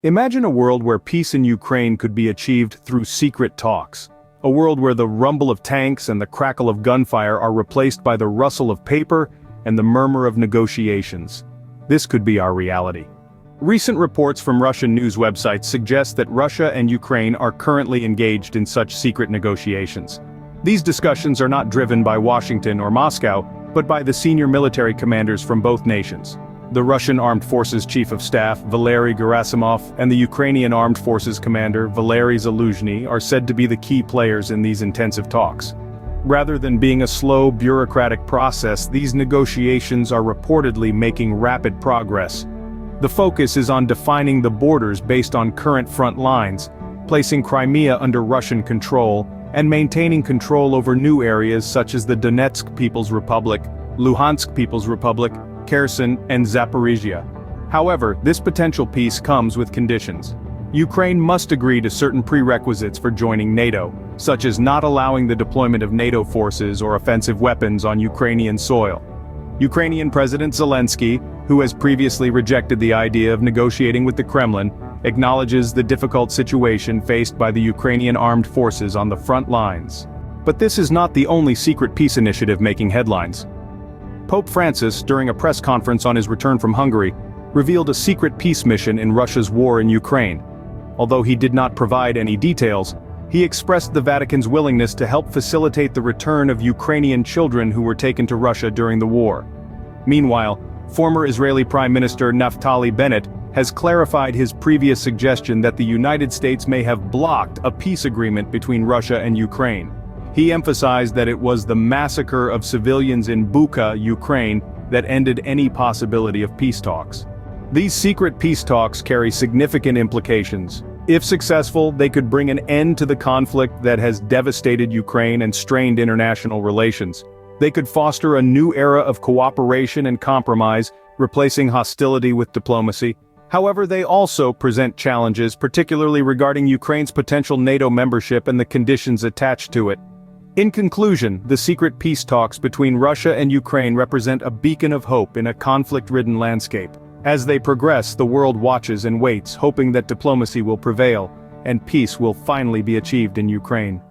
Imagine a world where peace in Ukraine could be achieved through secret talks. A world where the rumble of tanks and the crackle of gunfire are replaced by the rustle of paper and the murmur of negotiations. This could be our reality. Recent reports from Russian news websites suggest that Russia and Ukraine are currently engaged in such secret negotiations. These discussions are not driven by Washington or Moscow, but by the senior military commanders from both nations. The Russian Armed Forces Chief of Staff, Valery Gerasimov, and the Ukrainian Armed Forces Commander, Valery Zaluzhny, are said to be the key players in these intensive talks. Rather than being a slow, bureaucratic process, these negotiations are reportedly making rapid progress. The focus is on defining the borders based on current front lines, placing Crimea under Russian control, and maintaining control over new areas such as the Donetsk People's Republic, Luhansk People's Republic, Kherson, and Zaporizhia. However, this potential peace comes with conditions. Ukraine must agree to certain prerequisites for joining NATO, such as not allowing the deployment of NATO forces or offensive weapons on Ukrainian soil. Ukrainian President Zelensky, who has previously rejected the idea of negotiating with the Kremlin, acknowledges the difficult situation faced by the Ukrainian armed forces on the front lines. But this is not the only secret peace initiative making headlines. Pope Francis, during a press conference on his return from Hungary, revealed a secret peace mission in Russia's war in Ukraine. Although he did not provide any details, he expressed the Vatican's willingness to help facilitate the return of Ukrainian children who were taken to Russia during the war. Meanwhile, former Israeli Prime Minister Naftali Bennett has clarified his previous suggestion that the United States may have blocked a peace agreement between Russia and Ukraine. He emphasized that it was the massacre of civilians in Bucha, Ukraine, that ended any possibility of peace talks. These secret peace talks carry significant implications. If successful, they could bring an end to the conflict that has devastated Ukraine and strained international relations. They could foster a new era of cooperation and compromise, replacing hostility with diplomacy. However, they also present challenges, particularly regarding Ukraine's potential NATO membership and the conditions attached to it. In conclusion, the secret peace talks between Russia and Ukraine represent a beacon of hope in a conflict-ridden landscape. As they progress, the world watches and waits, hoping that diplomacy will prevail, and peace will finally be achieved in Ukraine.